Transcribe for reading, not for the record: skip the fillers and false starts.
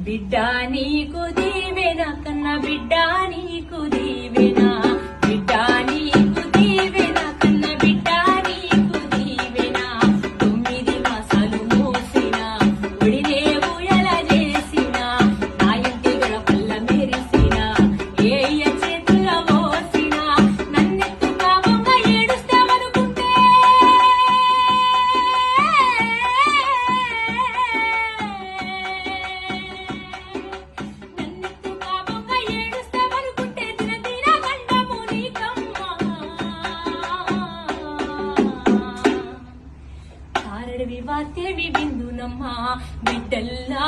బిడ్డ నీకు దీవెన కన్న బిడ్డ నీకు దీవెన బిడ్డ నీకు దీవెన కన్న బిడ్డ నీకు దీవెన 9 మాసాలు మోసిన ఒడినే ఊయల చేసిన నా ఇంటి గడపల్ల మెరిసిన ఏయ చేతుల మోసిన నన్నెత్తు కామంగా ఏడుస్తామనుకుంటే వార్తేవి విందునమ్మా బిడ్డల్లా